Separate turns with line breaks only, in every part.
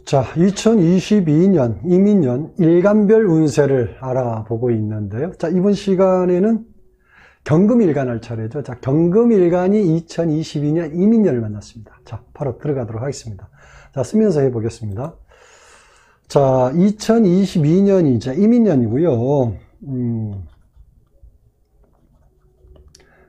자, 2022년 이민년 일간별 운세를 알아보고 있는데요. 자, 이번 시간에는 경금일간 할 차례죠. 자, 경금일간이 2022년 이민년을 만났습니다. 자, 바로 들어가도록 하겠습니다. 자, 쓰면서 해보겠습니다. 자, 2022년이 이제 이민년이고요.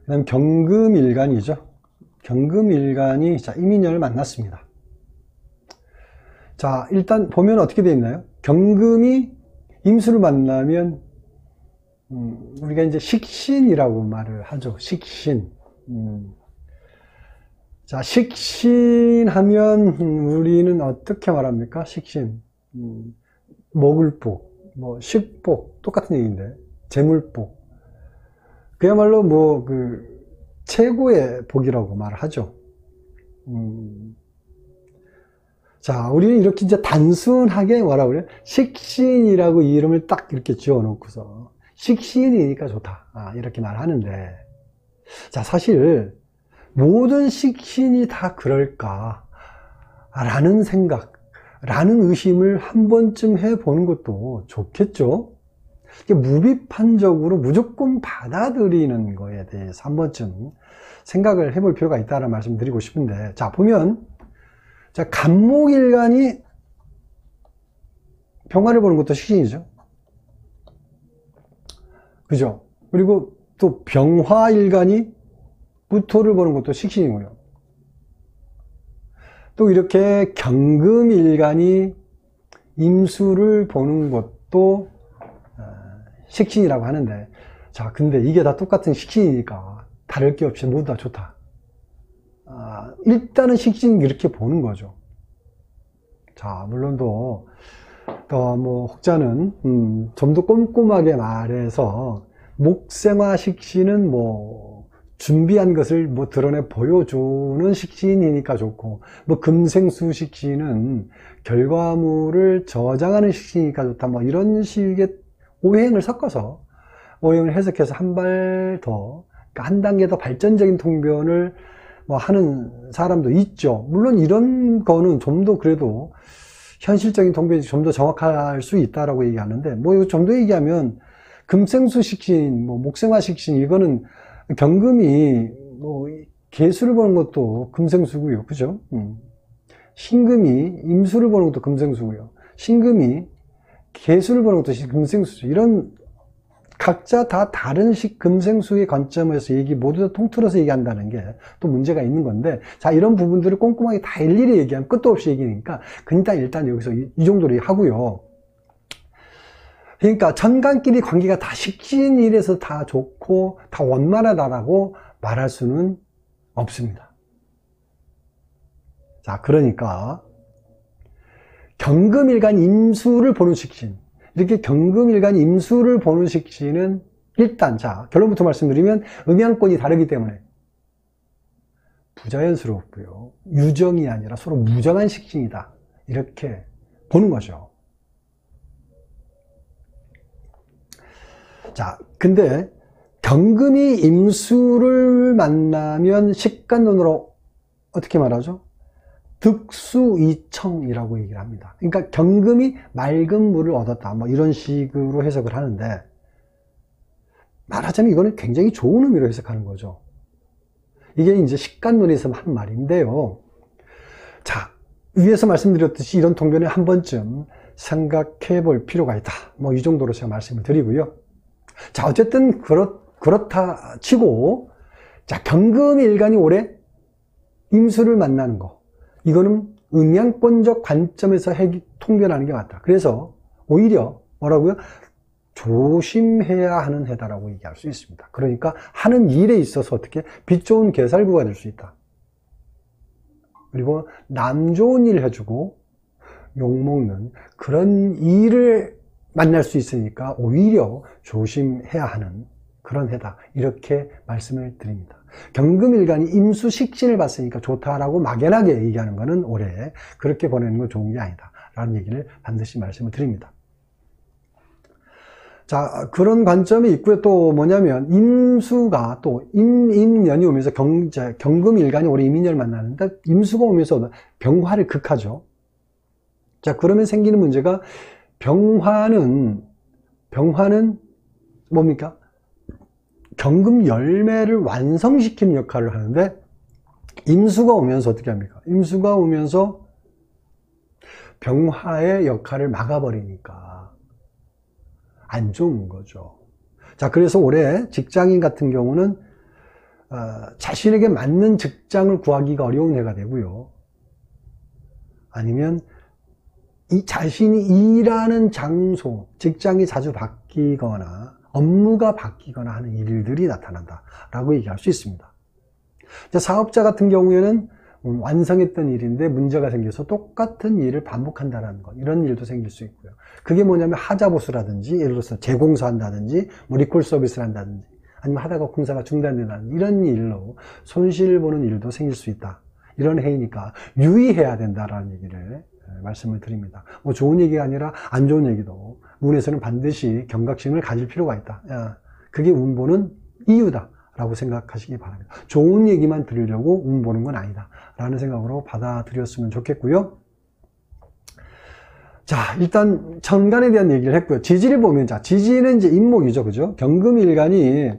그다음 경금일간이죠. 경금일간이 자, 이민년을 만났습니다. 자, 일단 보면 어떻게 되어 있나요? 경금이 임수를 만나면 우리가 이제 식신이라고 말을 하죠. 식신. 자, 식신하면 우리는 어떻게 말합니까? 식신. 먹을복, 뭐 식복 똑같은 얘기인데 재물복. 그야말로 뭐 최고의 복이라고 말하죠. 자, 우리는 이렇게 이제 단순하게 뭐라고 그래요? 식신이라고 이름을 딱 이렇게 지어 놓고서 식신이니까 좋다. 이렇게 말하는데, 자, 사실 모든 식신이 다 그럴까? 라는 생각, 라는 의심을 한 번쯤 해보는 것도 좋겠죠? 무비판적으로 무조건 받아들이는 거에 대해서 한 번쯤 생각을 해볼 필요가 있다는 말씀 드리고 싶은데, 자, 보면, 자, 간목일간이 병화를 보는 것도 식신이죠. 그죠? 그리고 또 병화일간이 무토를 보는 것도 식신이고요. 또 이렇게 경금일간이 임수를 보는 것도 식신이라고 하는데, 자, 근데 이게 다 똑같은 식신이니까 다를 게 없이 모두 다 좋다. 일단은 식신 이렇게 보는 거죠. 자, 물론 또 뭐 혹자는 좀 더 꼼꼼하게 말해서 목생화 식신은 뭐 준비한 것을 뭐 드러내 보여주는 식신이니까 좋고, 뭐 금생수 식신은 결과물을 저장하는 식신이니까 좋다, 뭐 이런 식의 오행을 섞어서 오행을 해석해서 한 발 더, 그러니까 한 단계 더 발전적인 통변을 뭐 하는 사람도 있죠. 물론 이런 거는 좀 더 그래도 현실적인 통변이 좀 더 정확할 수 있다라고 얘기하는데, 뭐 이거 좀 더 얘기하면 금생수 식신, 뭐 목생화 식신, 이거는 경금이 뭐 개수를 보는 것도 금생수고요, 그죠? 신금이 임수를 보는 것도 금생수고요. 신금이 개수를 보는 것도 금생수죠. 이런 각자 다 다른 금생수의 관점에서 모두 다 통틀어서 얘기한다는 게 또 문제가 있는 건데, 자, 이런 부분들을 꼼꼼하게 다 일일이 얘기하면 끝도 없이 얘기니까 그냥 일단 여기서 이 정도로 하고요. 그러니까 천간끼리 관계가 다 식신이라서 다 좋고 다 원만하다라고 말할 수는 없습니다. 자, 그러니까 경금일간 임수를 보는 식신, 이렇게 경금일간 임수를 보는 식신은 일단, 자, 결론부터 말씀드리면 음양권이 다르기 때문에 부자연스럽고요, 유정이 아니라 서로 무정한 식신이다, 이렇게 보는 거죠. 자, 근데 경금이 임수를 만나면 식간론으로 어떻게 말하죠? 득수이청이라고 얘기를 합니다. 그러니까 경금이 맑은 물을 얻었다, 뭐 이런 식으로 해석을 하는데, 말하자면 이거는 굉장히 좋은 의미로 해석하는 거죠. 이게 이제 식간론에서 한 말인데요. 자, 위에서 말씀드렸듯이 이런 통변을 한 번쯤 생각해 볼 필요가 있다, 뭐 이 정도로 제가 말씀을 드리고요. 자, 어쨌든 그렇다 치고, 자, 경금일간이 올해 임수를 만나는 거, 이거는 음양권적 관점에서 통변하는 게 맞다. 그래서 오히려 뭐라고요? 조심해야 하는 해다라고 얘기할 수 있습니다. 그러니까 하는 일에 있어서 어떻게 빛 좋은 개살구가 될 수 있다. 그리고 남 좋은 일 해주고 욕먹는 그런 일을 만날 수 있으니까 오히려 조심해야 하는 그런 해다, 이렇게 말씀을 드립니다. 경금일간이 임수 식신을 봤으니까 좋다라고 막연하게 얘기하는 것은 올해 그렇게 보내는 건 좋은 게 아니다 라는 얘기를 반드시 말씀을 드립니다. 자, 그런 관점이 있고요. 또 뭐냐면 임수가 또 임년이 오면서 경금일간이 올해 이민년을 만나는데, 임수가 오면서 병화를 극하죠. 자, 그러면 생기는 문제가 병화는 뭡니까? 경금 열매를 완성시키는 역할을 하는데 임수가 오면서 어떻게 합니까? 임수가 오면서 병화의 역할을 막아버리니까 안 좋은 거죠. 자, 그래서 올해 직장인 같은 경우는 자신에게 맞는 직장을 구하기가 어려운 해가 되고요. 아니면 이 자신이 일하는 장소, 직장이 자주 바뀌거나 업무가 바뀌거나 하는 일들이 나타난다라고 얘기할 수 있습니다. 자, 사업자 같은 경우에는 완성했던 일인데 문제가 생겨서 똑같은 일을 반복한다는 것, 이런 일도 생길 수 있고요. 그게 뭐냐면 하자보수라든지, 예를 들어서 재공사한다든지 뭐 리콜 서비스를 한다든지, 아니면 하다가 공사가 중단된다든지 이런 일로 손실 보는 일도 생길 수 있다. 이런 해이니까 유의해야 된다라는 얘기를 말씀을 드립니다. 뭐 좋은 얘기가 아니라 안 좋은 얘기도 운에서는 반드시 경각심을 가질 필요가 있다. 그게 운 보는 이유다 라고 생각하시기 바랍니다. 좋은 얘기만 들으려고 운 보는 건 아니다 라는 생각으로 받아들였으면 좋겠고요. 자, 일단 천간에 대한 얘기를 했고요. 지지를 보면, 자, 지지는 이제 인목이죠. 그죠? 경금일간이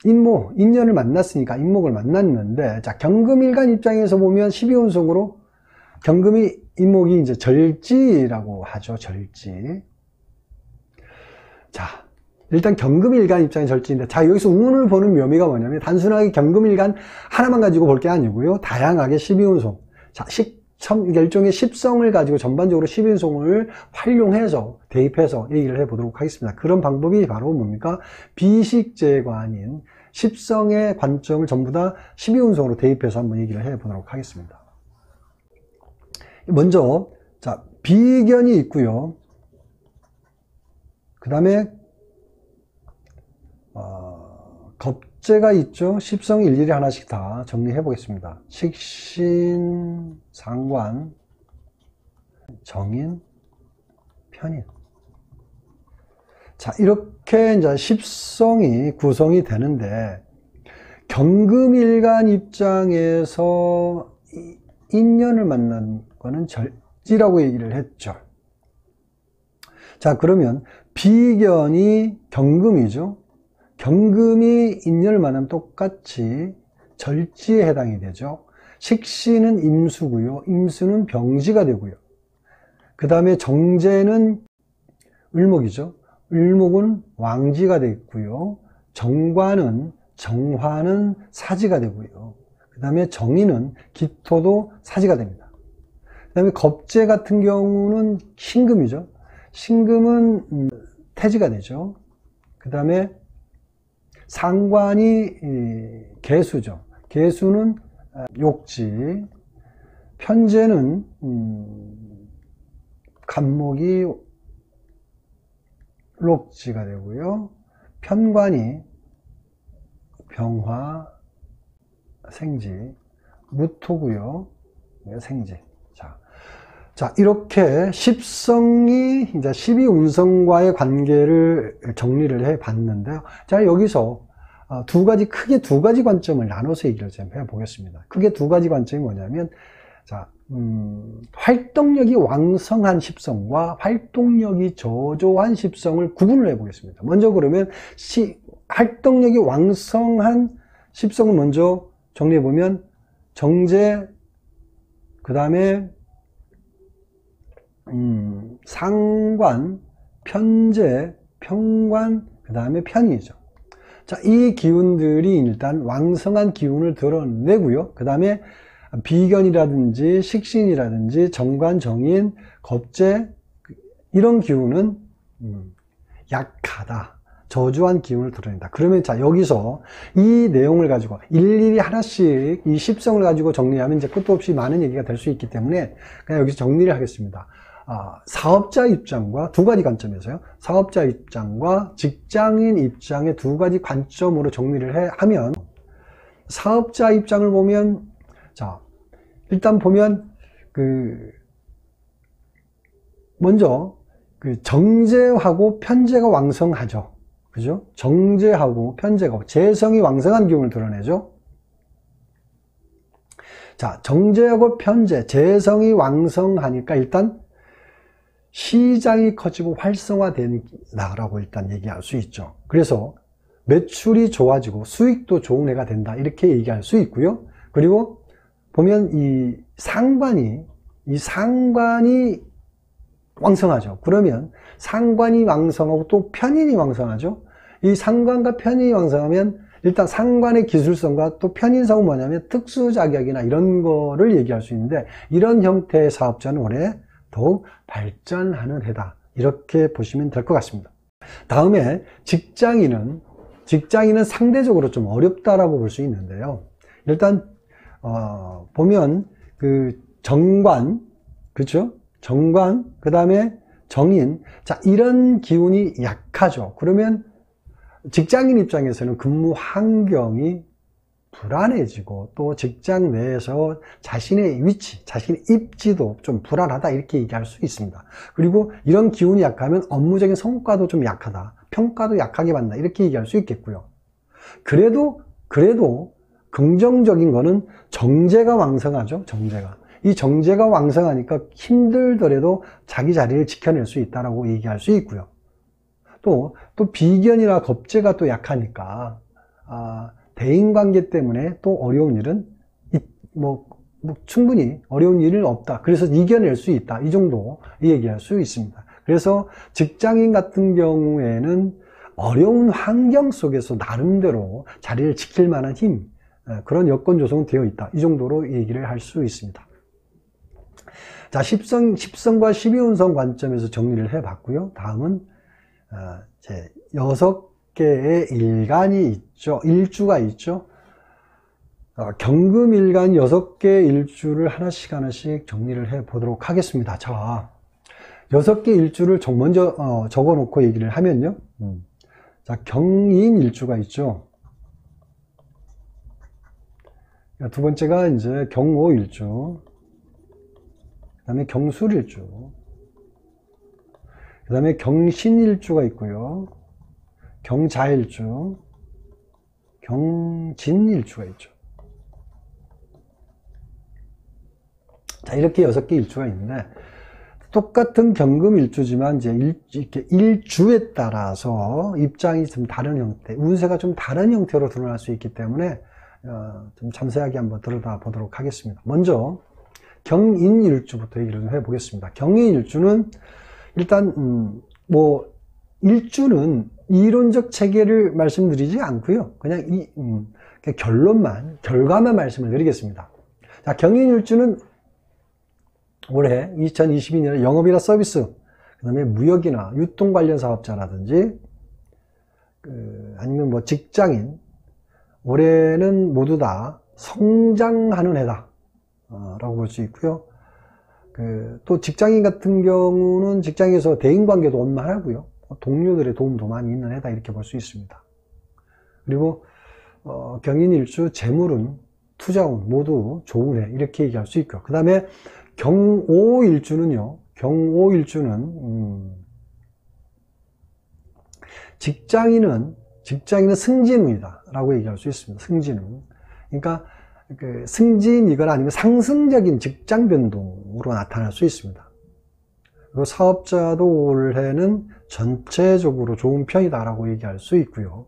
인연을 만났으니까 인목을 만났는데, 자, 경금일간 입장에서 보면 12운성으로 경금이 인목이 이제 절지라고 하죠. 절지. 자, 일단 경금일간 입장이 절지인데, 자, 여기서 운을 보는 묘미가 뭐냐면 단순하게 경금일간 하나만 가지고 볼 게 아니고요. 다양하게 12운송. 자, 일종의 십성을 가지고 전반적으로 12운송을 활용해서 대입해서 얘기를 해보도록 하겠습니다. 그런 방법이 바로 뭡니까? 비식재관인 십성의 관점을 전부 다 12운송으로 대입해서 한번 얘기를 해보도록 하겠습니다. 먼저, 자, 비견이 있고요. 그 다음에 겁재가 있죠. 십성이 일일이 하나씩 다 정리해 보겠습니다. 식신, 상관, 정인, 편인. 자, 이렇게 이제 십성이 구성이 되는데, 경금일간 입장에서 인연을 만난 거는 절지라고 얘기를 했죠. 자, 그러면 비견이 경금이죠. 경금이 인연을 만나면 똑같이 절지에 해당이 되죠. 식신은 임수고요. 임수는 병지가 되고요. 그 다음에 정제는 을목이죠. 을목은 왕지가 되고요. 정관은 정화는 사지가 되고요. 그 다음에 정인은 기토도 사지가 됩니다. 그 다음에 겁재 같은 경우는 신금이죠. 신금은 태지가 되죠. 그 다음에 상관이 개수죠. 개수는 욕지, 편재는 간목이 록지가 되고요. 편관이 병화, 생지, 무토고요. 생지. 자, 이렇게 십성이 이제 12운성과의 관계를 정리를 해 봤는데요. 자, 여기서 크게 두 가지 관점을 나눠서 얘기를 좀 해 보겠습니다. 크게 두 가지 관점이 뭐냐면, 자, 활동력이 왕성한 십성과 활동력이 저조한 십성을 구분을 해 보겠습니다. 먼저 그러면 활동력이 왕성한 십성을 먼저 정리해 보면, 정제, 그 다음에 상관, 편재, 편관, 그 다음에 편이죠. 자, 이 기운들이 일단 왕성한 기운을 드러내고요. 그 다음에 비견이라든지 식신이라든지 정관, 정인, 겁재, 이런 기운은 약하다, 저조한 기운을 드러낸다. 그러면 자, 여기서 이 내용을 가지고 일일이 하나씩 이 십성을 가지고 정리하면 이제 끝도 없이 많은 얘기가 될 수 있기 때문에 그냥 여기서 정리를 하겠습니다. 사업자 입장과 두 가지 관점에서요. 사업자 입장과 직장인 입장의 두 가지 관점으로 정리를 하면, 사업자 입장을 보면, 자, 일단 보면, 먼저, 정제하고 편재가 왕성하죠. 그죠? 정제하고 편재가, 재성이 왕성한 기운을 드러내죠. 자, 정제하고 편제, 재성이 왕성하니까 일단 시장이 커지고 활성화된다라고 일단 얘기할 수 있죠. 그래서 매출이 좋아지고 수익도 좋은 해가 된다 이렇게 얘기할 수 있고요. 그리고 보면 이 상관이 왕성하죠. 그러면 상관이 왕성하고 또 편인이 왕성하죠. 이 상관과 편인이 왕성하면 일단 상관의 기술성과 또 편인성은 뭐냐면 특수자격이나 이런 거를 얘기할 수 있는데, 이런 형태의 사업자는 올해 더욱 발전하는 해다 이렇게 보시면 될 것 같습니다. 다음에 직장인은 상대적으로 좀 어렵다라고 볼 수 있는데요. 일단 보면 그 정관, 그렇죠? 정관, 그 다음에 정인, 자, 이런 기운이 약하죠. 그러면 직장인 입장에서는 근무 환경이 불안해지고 또 직장 내에서 자신의 위치, 자신의 입지도 좀 불안하다 이렇게 얘기할 수 있습니다. 그리고 이런 기운이 약하면 업무적인 성과도 좀 약하다, 평가도 약하게 받는다 이렇게 얘기할 수 있겠고요. 그래도 긍정적인 거는 정제가 왕성하죠. 이 정제가 왕성하니까 힘들더라도 자기 자리를 지켜낼 수 있다라고 얘기할 수 있고요. 또 비견이나 겁재가 또 약하니까 대인관계 때문에 또 어려운 일은 충분히 어려운 일은 없다. 그래서 이겨낼 수 있다. 이 정도 얘기할 수 있습니다. 그래서 직장인 같은 경우에는 어려운 환경 속에서 나름대로 자리를 지킬 만한 힘, 그런 여건 조성은 되어 있다. 이 정도로 얘기를 할 수 있습니다. 자, 10성과 12운성 관점에서 정리를 해 봤고요. 다음은 이제 6개의 일주가 있죠. 경금일간 6개의 일주를 하나씩 정리를 해 보도록 하겠습니다. 자, 6개 일주를 먼저 적어 놓고 얘기를 하면요. 자, 경인일주가 있죠. 두 번째가 이제 경오일주, 그 다음에 경술일주, 그 다음에 경신일주가 있고요. 경자일주, 경진일주가 있죠. 자, 이렇게 6개 일주가 있는데, 똑같은 경금일주지만 이제 이렇게 일주에 따라서 입장이 좀 다른 형태, 운세가 좀 다른 형태로 드러날 수 있기 때문에 좀 자세하게 한번 들여다보도록 하겠습니다. 먼저 경인일주부터 얘기를 좀 해보겠습니다. 경인일주는 일단 일주는 이론적 체계를 말씀드리지 않고요. 그냥 결과만 말씀을 드리겠습니다. 자, 경인일주는 올해 2022년에 영업이나 서비스, 그 다음에 무역이나 유통 관련 사업자라든지 아니면 직장인, 올해는 모두 다 성장하는 해다 라고 볼 수 있고요. 또 직장인 같은 경우는 직장에서 대인관계도 원만하고요. 동료들의 도움도 많이 있는 해다 이렇게 볼 수 있습니다. 그리고 경인일주, 재물운, 투자운 모두 좋은 해 이렇게 얘기할 수 있고요. 그 다음에 경오일주는요. 직장인은 승진운이다 라고 얘기할 수 있습니다. 승진운. 그러니까 승진이거나 아니면 상승적인 직장 변동으로 나타날 수 있습니다. 그리고 사업자도 올해는 전체적으로 좋은 편이다 라고 얘기할 수 있고요.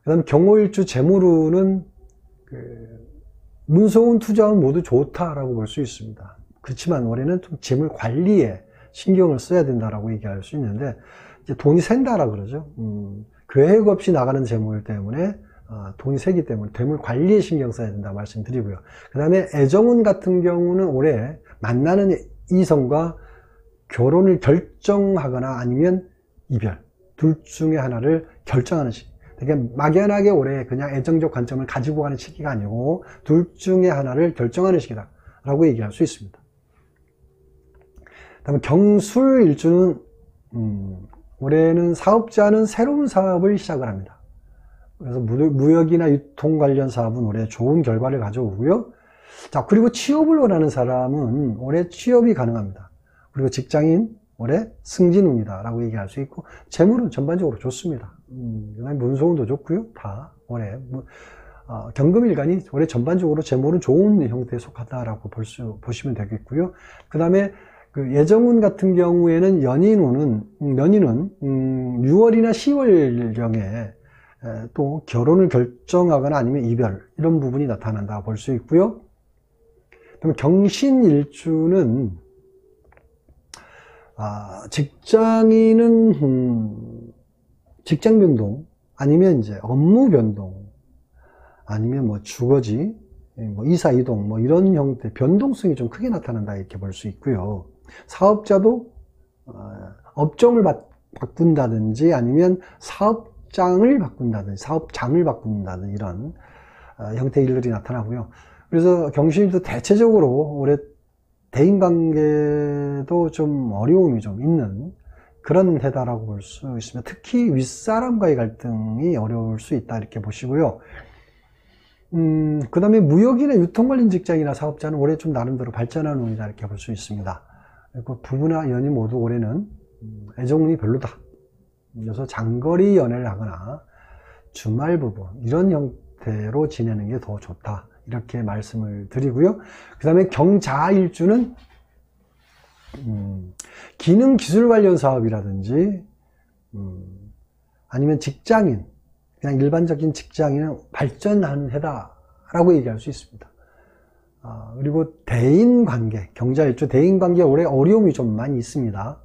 그 다음 경오일주 재물운은 문서운, 투자운 모두 좋다라고 볼 수 있습니다. 그렇지만 올해는 좀 재물 관리에 신경을 써야 된다라고 얘기할 수 있는데, 이제 돈이 샌다라 그러죠. 계획 없이 나가는 재물 때문에 돈이 새기 때문에 재물 관리에 신경 써야 된다 말씀드리고요. 그 다음에 애정운 같은 경우는 올해 만나는 이성과 결혼을 결정하거나 아니면 이별, 둘 중에 하나를 결정하는 시기. 그러니까 막연하게 올해 그냥 애정적 관점을 가지고 가는 시기가 아니고 둘 중에 하나를 결정하는 시기다 라고 얘기할 수 있습니다. 다음에 경술일주는 올해는 사업자는 새로운 사업을 시작을 합니다. 그래서 무역이나 유통 관련 사업은 올해 좋은 결과를 가져오고요. 자, 그리고 취업을 원하는 사람은 올해 취업이 가능합니다. 그리고 직장인 올해 승진운이다 라고 얘기할 수 있고, 재물은 전반적으로 좋습니다. 그다음에 문서운도 좋고요. 다 올해 경금일간이 올해 전반적으로 재물은 좋은 형태에 속하다라고 보시면 되겠고요. 그 다음에 그 예정운 같은 경우에는 연인은 6월이나 10월경에 또 결혼을 결정하거나 아니면 이별, 이런 부분이 나타난다 볼 수 있고요. 그럼 경신일주는 직장인은 직장 변동, 아니면 이제 업무 변동, 아니면 뭐 주거지, 뭐 이사 이동, 뭐 이런 형태 변동성이 좀 크게 나타난다 이렇게 볼 수 있고요. 사업자도 업종을 바꾼다든지 아니면 사업장을 바꾼다든지 이런 형태의 일들이 나타나고요. 그래서 경신일도 대체적으로 올해 대인관계도 좀 어려움이 좀 있는 그런 해다라고 볼 수 있습니다. 특히 윗사람과의 갈등이 어려울 수 있다 이렇게 보시고요. 그 다음에 무역이나 유통 관련 직장이나 사업자는 올해 좀 나름대로 발전하는 운이다 이렇게 볼 수 있습니다. 그리고 부부나 연인 모두 올해는 애정운이 별로다. 그래서 장거리 연애를 하거나 주말 부부 이런 형태로 지내는 게 더 좋다 이렇게 말씀을 드리고요. 그 다음에 경자일주는 기능 기술 관련 사업이라든지 아니면 직장인, 그냥 일반적인 직장인은 발전하는 해다라고 얘기할 수 있습니다. 그리고 대인관계, 경자일주 대인관계 올해 어려움이 좀 많이 있습니다.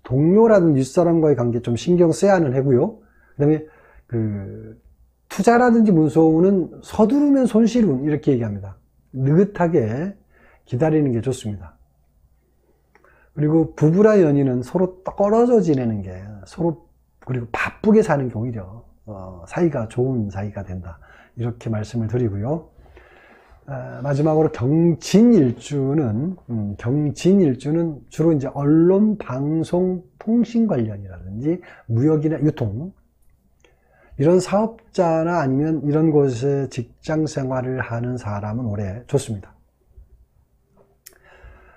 동료라든지 윗사람과의 관계 좀 신경 써야 하는 해고요. 그 다음에 투자라든지 문서운은 서두르면 손실운 이렇게 얘기합니다. 느긋하게 기다리는 게 좋습니다. 그리고 부부나 연인은 서로 떨어져 지내는 게 서로 그리고 바쁘게 사는 게 오히려 사이가 좋은 사이가 된다 이렇게 말씀을 드리고요. 마지막으로 경진일주는 주로 이제 언론, 방송, 통신 관련이라든지 무역이나 유통 이런 사업자나 아니면 이런 곳에 직장 생활을 하는 사람은 올해 좋습니다.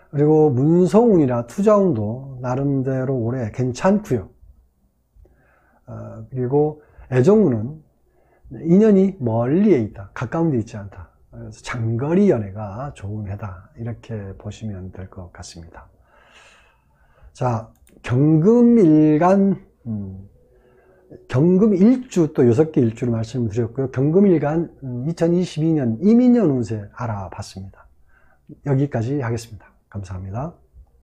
그리고 문서운이나 투자운도 나름대로 올해 괜찮고요. 그리고 애정운은 인연이 멀리에 있다, 가까운 데 있지 않다. 그래서 장거리 연애가 좋은 해다 이렇게 보시면 될 것 같습니다. 자, 경금일간 경금일주 또 6개 일주를 말씀드렸고요. 경금일간 2022년 이민년 운세 알아봤습니다. 여기까지 하겠습니다. 감사합니다.